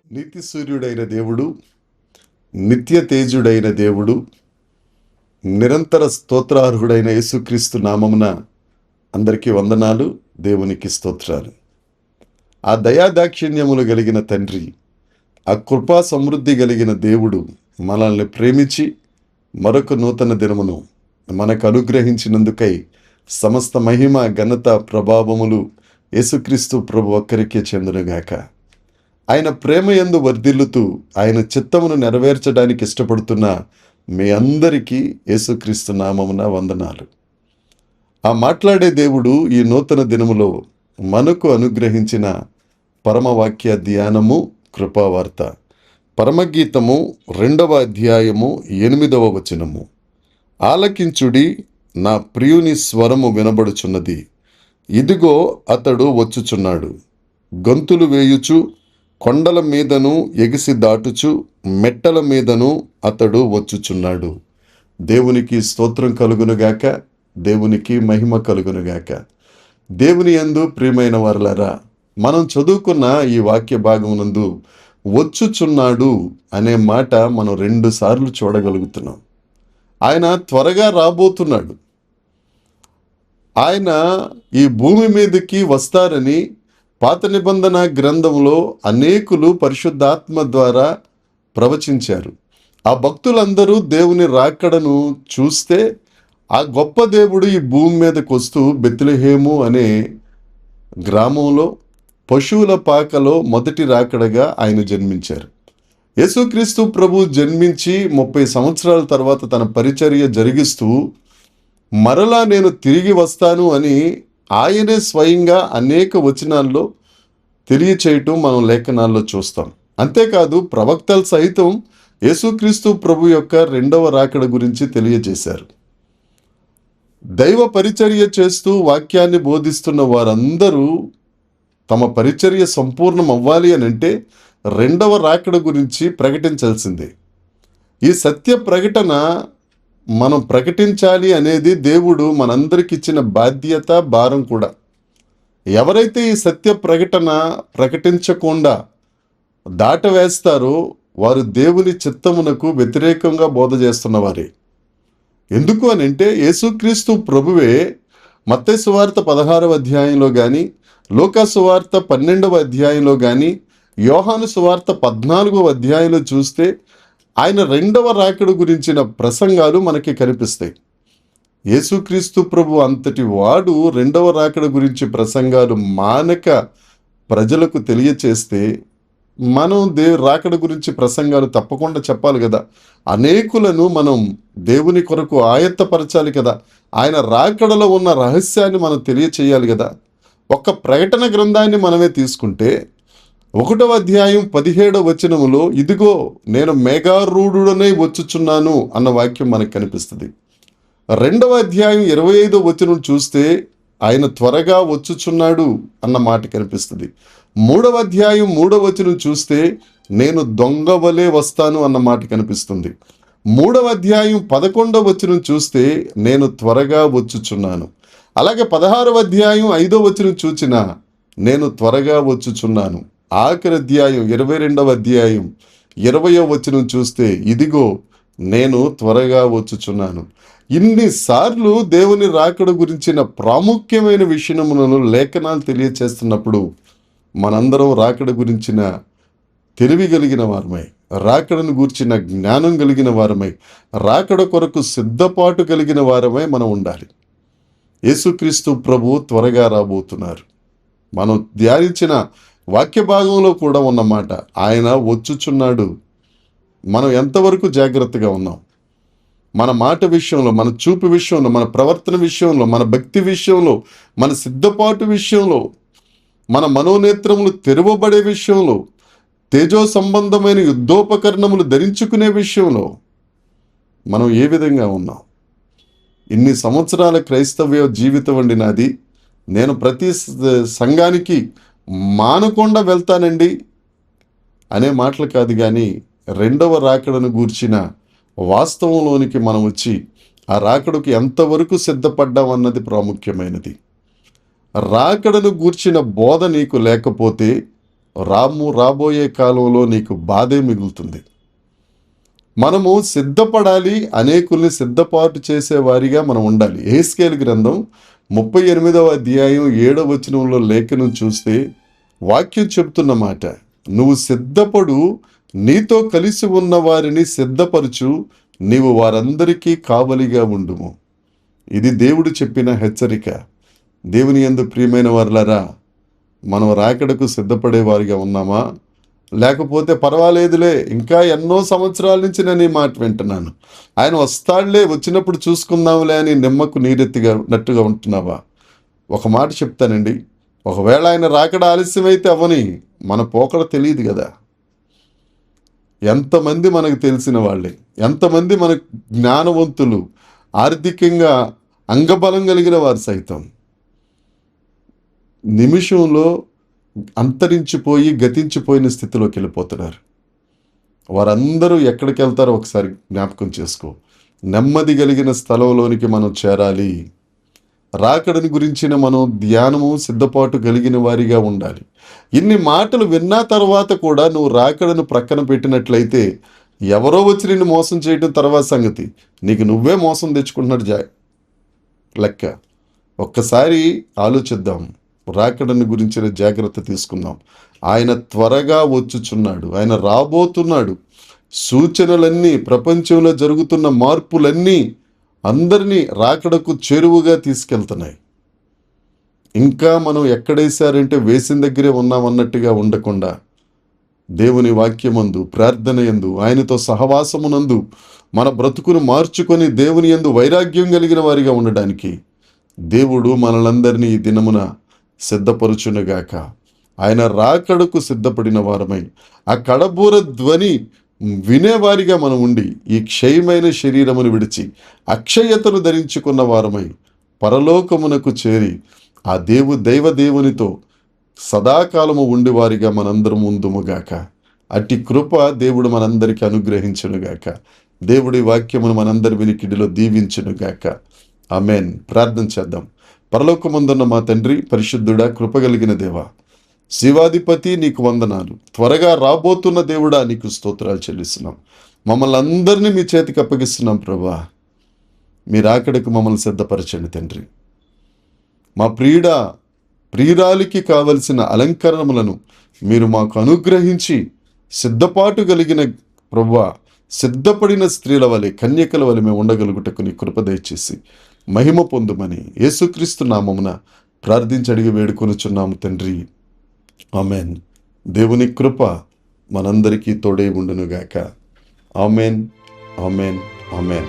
నీతి సూర్యుడైన దేవుడు, నిత్య తేజుడైన దేవుడు, నిరంతర స్తోత్రార్హుడైన యేసుక్రీస్తు నామమున అందరికీ వందనాలు. దేవునికి స్తోత్రాలు. ఆ దయాదాక్షిణ్యములు కలిగిన తండ్రి, ఆ కృపా సమృద్ధి కలిగిన దేవుడు మనల్ని ప్రేమించి మరొక నూతన దినమును మనకు అనుగ్రహించినందుకై సమస్త మహిమ, ఘనత, ప్రభావములు యేసుక్రీస్తు ప్రభు ఒక్కరికే చెందునుగాక. ఆయన ప్రేమ యందు వర్ధిల్లుతూ ఆయన చిత్తమును నెరవేర్చడానికి ఇష్టపడుతున్న మీ అందరికీ యేసుక్రీస్తు నామమున వందనాలు. ఆ మాట్లాడే దేవుడు ఈ నూతన దినములో మనకు అనుగ్రహించిన పరమవాక్య ధ్యానము, కృపావార్త, పరమగీతము 2వ అధ్యాయము 8వ వచనము. ఆలకించుడి, నా ప్రియుని స్వరము వినబడుచున్నది. ఇదిగో అతడు వచ్చుచున్నాడు. గొంతులు వేయుచు కొండల మీదను ఎగిసి దాటుచు మెట్టల మీదను అతడు వచ్చుచున్నాడు. దేవునికి స్తోత్రం కలుగునుగాక, దేవునికి మహిమ కలుగునుగాక. దేవుని యందు ప్రియమైన వారలారా, మనం చదువుకున్న ఈ వాక్య భాగమునందు వచ్చుచున్నాడు అనే మాట మనం 2 సార్లు చూడగలుగుతున్నాం. ఆయన త్వరగా రాబోతున్నాడు. ఆయన ఈ భూమి మీదకి వస్తారని పాత నిబంధన గ్రంథంలో అనేకులు పరిశుద్ధాత్మ ద్వారా ప్రవచించారు. ఆ భక్తులందరూ దేవుని రాకడను చూస్తే ఆ గొప్ప దేవుడు ఈ భూమి మీదకి వస్తూ బెత్లెహేము అనే గ్రామంలో పశువుల పాకలో మొదటి రాకడగా ఆయన జన్మించారు. యేసుక్రీస్తు ప్రభు జన్మించి 30 సంవత్సరాల తర్వాత తన పరిచర్య జరిగిస్తూ మరలా నేను తిరిగి వస్తాను అని ఆయనే స్వయంగా అనేక వచనాల్లో తెలియచేయటం మనం లేఖనాల్లో చూస్తాం. అంతేకాదు ప్రవక్తలు సైతం యేసుక్రీస్తు ప్రభు యొక్క 2వ రాకడ గురించి తెలియజేశారు. దైవ పరిచర్య చేస్తూ వాక్యాన్ని బోధిస్తున్న వారందరూ తమ పరిచర్య సంపూర్ణం అవ్వాలి అని అంటే 2వ రాకడ గురించి ప్రకటించాల్సిందే. ఈ సత్య ప్రకటన మనం ప్రకటించాలి అనేది దేవుడు మనందరికి ఇచ్చిన బాధ్యత, భారం కూడా. ఎవరైతే ఈ సత్య ప్రకటన ప్రకటించకుండా దాటవేస్తారో వారు దేవుని చిత్తమునకు వ్యతిరేకంగా బోధ చేస్తున్నవారే. ఎందుకు అని అంటే యేసుక్రీస్తు ప్రభువే మత్తయి సువార్త 16వ అధ్యాయంలో కానీ, లూకా సువార్త 12వ అధ్యాయంలో కానీ, యోహాను సువార్త 14వ అధ్యాయంలో చూస్తే ఆయన 2వ రాకడ గురించిన ప్రసంగాలు మనకి కనిపిస్తాయి. యేసుక్రీస్తు ప్రభు అంతటి వాడు 2వ రాకడ గురించి ప్రసంగాలు మానక ప్రజలకు తెలియచేస్తే మనం రాకడ గురించి ప్రసంగాలు తప్పకుండా చెప్పాలి కదా. అనేకులను మనం దేవుని కొరకు ఆయత్తపరచాలి కదా. ఆయన రాకడలో ఉన్న రహస్యాన్ని మనం తెలియచేయాలి కదా. ఒక ప్రకటన గ్రంథాన్ని మనమే తీసుకుంటే 1వ అధ్యాయం 17వ వచనములో ఇదిగో నేను మేఘారూఢుడనై వచ్చుచున్నాను అన్న వాక్యం మనకు కనిపిస్తుంది. 2వ అధ్యాయం 25వ వచనం చూస్తే ఆయన త్వరగా వచ్చుచున్నాడు అన్న మాట కనిపిస్తుంది. 3వ అధ్యాయం 3వ వచనం చూస్తే నేను దొంగ వలె వస్తాను అన్న మాట కనిపిస్తుంది. 3వ అధ్యాయం 11వ వచనం చూస్తే నేను త్వరగా వచ్చుచున్నాను. అలాగే 16వ అధ్యాయం 5వ వచనం చూచినా నేను త్వరగా వచ్చుచున్నాను. ఆఖరి అధ్యాయం 22వ అధ్యాయం 20వ వచనం చూస్తే ఇదిగో నేను త్వరగా వచ్చుచున్నాను. ఇన్నిసార్లు దేవుని రాకడ గురించిన ప్రాముఖ్యమైన విషయములను లేఖనాలు తెలియచేస్తున్నప్పుడు మనందరం రాకడ గురించిన తెలివి కలిగిన వారమై, రాకడను గూర్చిన జ్ఞానం కలిగిన వారమై, రాకడ కొరకు సిద్ధపాటు కలిగిన వారమై మనం ఉండాలి. యేసుక్రీస్తు ప్రభు త్వరగా రాబోతున్నారు. మనం ధ్యానించిన వాక్య భాగంలో కూడా ఉన్నమాట ఆయన వచ్చుచున్నాడు. మనం ఎంతవరకు జాగ్రత్తగా ఉన్నాం? మన మాట విషయంలో, మన చూపు విషయంలో, మన ప్రవర్తన విషయంలో, మన భక్తి విషయంలో, మన సిద్ధపాటు విషయంలో, మన మనోనేత్రములు తెరవబడే విషయంలో, తేజో సంబంధమైన యుద్ధోపకరణములు ధరించుకునే విషయంలో మనం ఏ విధంగా ఉన్నాం? ఇన్ని సంవత్సరాల క్రైస్తవ్య జీవితం అండి నాది. నేను ప్రతి సంఘానికి మానకుండా వెళ్తానండి అనే మాటలు కాదు, కానీ 2వ రాకడను గూర్చిన వాస్తవంలోనికి మనం వచ్చి ఆ రాకడకు ఎంతవరకు సిద్ధపడ్డామన్నది ప్రాముఖ్యమైనది. రాకడను గూర్చిన బోధ నీకు లేకపోతే రాబోయే కాలంలో నీకు బాధే మిగులుతుంది. మనము సిద్ధపడాలి, అనేకుల్ని సిద్ధపాటు చేసే వారిగా మనం ఉండాలి. యెహెజ్కేలు గ్రంథం 38వ అధ్యాయం 7వ వచనంలో లేఖనం చూస్తే వాక్యం చెప్తున్న మాట, నువ్వు సిద్ధపడు, నీతో కలిసి ఉన్న వారిని సిద్ధపరచు, నీవు వారందరికీ కావలిగా ఉండుము. ఇది దేవుడు చెప్పిన హెచ్చరిక. దేవుని యందు ప్రియమైన వారులారా, మనం రాకడకు సిద్ధపడే వారిగా ఉన్నామా? లేకపోతే పర్వాలేదులే, ఇంకా ఎన్నో సంవత్సరాల నుంచి నేను ఈ మాట వింటున్నాను, ఆయన వస్తాడులే, వచ్చినప్పుడు చూసుకుందాంలే అని నిమ్మకు నీరెత్తినట్టుగా ఉంటున్నావా? ఒక మాట చెప్తానండి, ఒకవేళ ఆయన రాకడ ఆలస్యమైతే అవని, మన పోకడ తెలియదు కదా. ఎంతమంది మనకు తెలిసిన వాళ్ళే, ఎంతమంది మన జ్ఞానవంతులు, ఆర్థికంగా అంగబలం కలిగిన వారు సైతం నిమిషంలో అంతరించిపోయి గతించిపోయిన స్థితిలోకి వెళ్ళిపోతున్నారు. వారందరూ ఎక్కడికి వెళ్తారో ఒకసారి జ్ఞాపకం చేసుకో. నెమ్మది కలిగిన స్థలంలోనికి మనం చేరాలి. రాకడని గురించిన మనం ధ్యానము, సిద్ధపాటు కలిగిన వారిగా ఉండాలి. ఇన్ని మాటలు విన్నా తర్వాత కూడా నువ్వు రాకడను ప్రక్కన పెట్టినట్లయితే ఎవరో వచ్చి నిన్ను మోసం చేయడం తర్వాత సంగతి, నీకు నువ్వే మోసం తెచ్చుకుంటున్నాడు లెక్క. ఒక్కసారి ఆలోచిద్దాం, రాకడని గురించిన జాగ్రత్త తీసుకుందాం. ఆయన త్వరగా వచ్చుచున్నాడు, ఆయన రాబోతున్నాడు. సూచనలన్నీ, ప్రపంచంలో జరుగుతున్న మార్పులన్నీ అందరినీ రాకడకు చేరువుగా తీసుకెళ్తున్నాయి. ఇంకా మనం ఎక్కడేశారంటే వేసిన దగ్గరే ఉన్నామన్నట్టుగా ఉండకుండా దేవుని వాక్యమందు, ప్రార్థన యందు, ఆయనతో సహవాసమునందు మన బ్రతుకును మార్చుకొని దేవుని యందు వైరాగ్యం కలిగిన వారిగా ఉండడానికి దేవుడు మనలందరినీ ఈ దినమున సిద్ధపరుచునుగాక. ఆయన రాకడకు సిద్ధపడిన వారమై ఆ కడబూర ధ్వని వినేవారిగా మనం ఉండి ఈ క్షయమైన శరీరమును విడిచి అక్షయతను ధరించుకున్న వారమై పరలోకమునకు చేరి ఆ దైవదేవునితో సదాకాలము ఉండివారిగా మనందరం ఉందుముగాక. అట్టి కృప దేవుడు మనందరికీ అనుగ్రహించునుగాక. దేవుడి వాక్యమును మనందరి వినికిడిలో దీవించునుగాక. ఆమేన్. ప్రార్థన చేద్దాం. పరలోకమందున్న మా తండ్రి, పరిశుద్ధుడా, కృపగలిగిన దేవా, శివాధిపతి, నీకు వందనాలు. త్వరగా రాబోతున్న దేవుడా, నీకు స్తోత్రాలు చెల్లిస్తున్నాం. మమ్మల్ని అందరినీ మీ చేతికి అప్పగిస్తున్నాం ప్రభా. మీరు ఆకడకు మమ్మల్ని సిద్ధపరచండి తండ్రి. మా ప్రియురాలికి కావలసిన అలంకరణములను మీరు మాకు అనుగ్రహించి సిద్ధపాటు కలిగిన ప్రభువా, సిద్ధపడిన స్త్రీల వలె, కన్యకల వలె మేము ఉండగలుగుటకు నీ కృప దయచేసి మహిమ పొందుమని యేసుక్రీస్తు నామమున ప్రార్థించి అడిగి వేడుకొనుచున్నాము తండ్రి. ఆమెన్. దేవుని కృప మనందరికీ తోడై ఉండునుగాక. Amen, amen, amen.